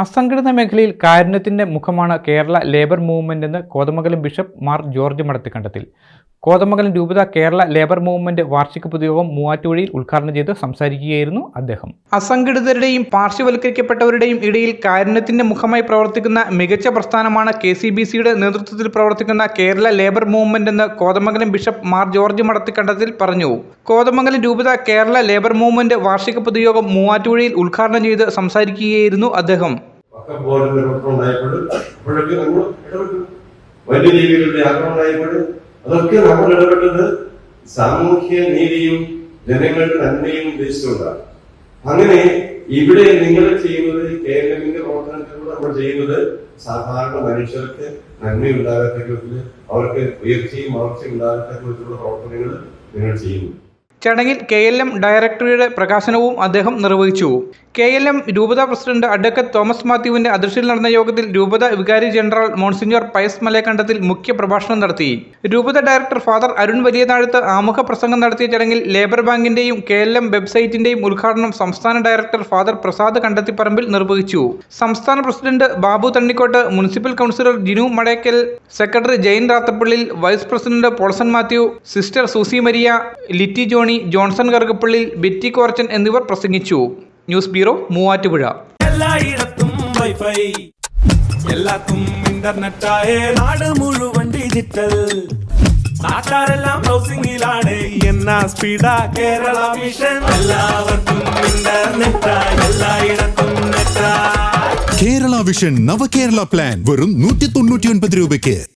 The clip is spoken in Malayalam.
അസംഘടിത മേഖലയിൽ കാരുണ്യത്തിന്റെ മുഖമാണ് കേരള ലേബർ മൂവ്മെന്റ് എന്ന് കോതമംഗലം ബിഷപ്പ് മാർ ജോർജ് മടത്തിക്കണ്ടത്തിൽ. കോതമംഗലം രൂപത കേരള ലേബർ മൂവ്മെന്റ് വാർഷിക പൊതുയോഗം മൂവാറ്റുപുഴയിൽ ഉദ്ഘാടനം ചെയ്ത് സംസാരിക്കുകയായിരുന്നു അദ്ദേഹം. അസംഘടിതരുടെയും പാർശ്വവൽക്കരിക്കപ്പെട്ടവരുടെയും ഇടയിൽ കാരുണ്യത്തിന്റെ മുഖമായി പ്രവർത്തിക്കുന്ന മികച്ച പ്രസ്ഥാനമാണ് KCBCയുടെ നേതൃത്വത്തിൽ പ്രവർത്തിക്കുന്ന കേരള ലേബർ മൂവ്മെന്റ് എന്ന് കോതമംഗലം ബിഷപ്പ് മാർ ജോർജ് മടത്തിക്കണ്ടത്തിൽ പറഞ്ഞു. കോതമംഗലം രൂപത കേരള ലേബർ മൂവ്മെന്റ് വാർഷിക പൊതുയോഗം മൂവാറ്റുപുഴയിൽ ഉദ്ഘാടനം ചെയ്ത് സംസാരിക്കുകയായിരുന്നു അദ്ദേഹം. വലിയ രീതിയിലുള്ള ആക്രമണമായിക്കോട്ടെ, അതൊക്കെ നമ്മൾ ഇടപെട്ടത് സാമൂഹ്യ നീതിയും ജനങ്ങളുടെ നന്മയും ഉദ്ദേശിച്ചുകൊണ്ടാണ്. അങ്ങനെ ഇവിടെ നിങ്ങൾ ചെയ്യുന്നത് കേരളത്തിന്റെ പ്രവർത്തനത്തിലൂടെ നമ്മൾ ചെയ്യുന്നത് സാധാരണ മനുഷ്യർക്ക് നന്മയുണ്ടാകത്തക്ക വിധത്തിൽ അവർക്ക് ഉയർച്ചയും വളർച്ചയും ഉണ്ടാകത്തക്ക വിധത്തിലുള്ള പ്രവർത്തനങ്ങൾ നിങ്ങൾ ചെയ്യുന്നു. ചടങ്ങിൽ KLM ഡയറക്ടറിയുടെ പ്രകാശനവും അദ്ദേഹം നിർവഹിച്ചു. KLM രൂപത പ്രസിഡന്റ് അഡ്വക്കേറ്റ് തോമസ് മാത്യുവിന്റെ അധ്യക്ഷതയിൽ നടന്ന യോഗത്തിൽ രൂപത വികാരി ജനറൽ മോൺസിഞ്ഞോർ പയസ് മലയക്കണ്ടത്തിൽ മുഖ്യ പ്രഭാഷണം നടത്തി. രൂപത ഡയറക്ടർ ഫാദർ അരുൺ വലിയതാഴത്ത് ആമുഖ പ്രസംഗം നടത്തിയ ചടങ്ങിൽ ലേബർ ബാങ്കിന്റെയും KLM വെബ്സൈറ്റിന്റെയും ഉദ്ഘാടനം സംസ്ഥാന ഡയറക്ടർ ഫാദർ പ്രസാദ് കണ്ടത്തിപ്പറമ്പിൽ നിർവഹിച്ചു. സംസ്ഥാന president Babu Thannikkott, municipal councillor Jinu Madakkal, secretary Jayan Rathappallil, vice president Polson Mathew, sister Susie Maria, Litty Johny, Johnson Karukappallil, Betty Korchan എന്നിവർ പ്രസംഗിച്ചു. News bureau, Muvattupuzha. എല്ലായിടത്തും വൈഫൈ, എല്ലാത്തും ഇന്റർനെറ്റായേ, നാട് മുഴുവൻ ഡിജിറ്റൽ. നാട്ടാരെല്ലാം ബ്രൗസിംഗിലാണ്, എന്നാ സ്പീഡാ കേരള മിഷൻ. എല്ലാവർക്കും ഇന്റർനെറ്റാ, എല്ലായിടത്തും നെറ്റാ. കേരള വിഷൻ നവകേരള പ്ലാൻ വെറും 199 രൂപയ്ക്ക്.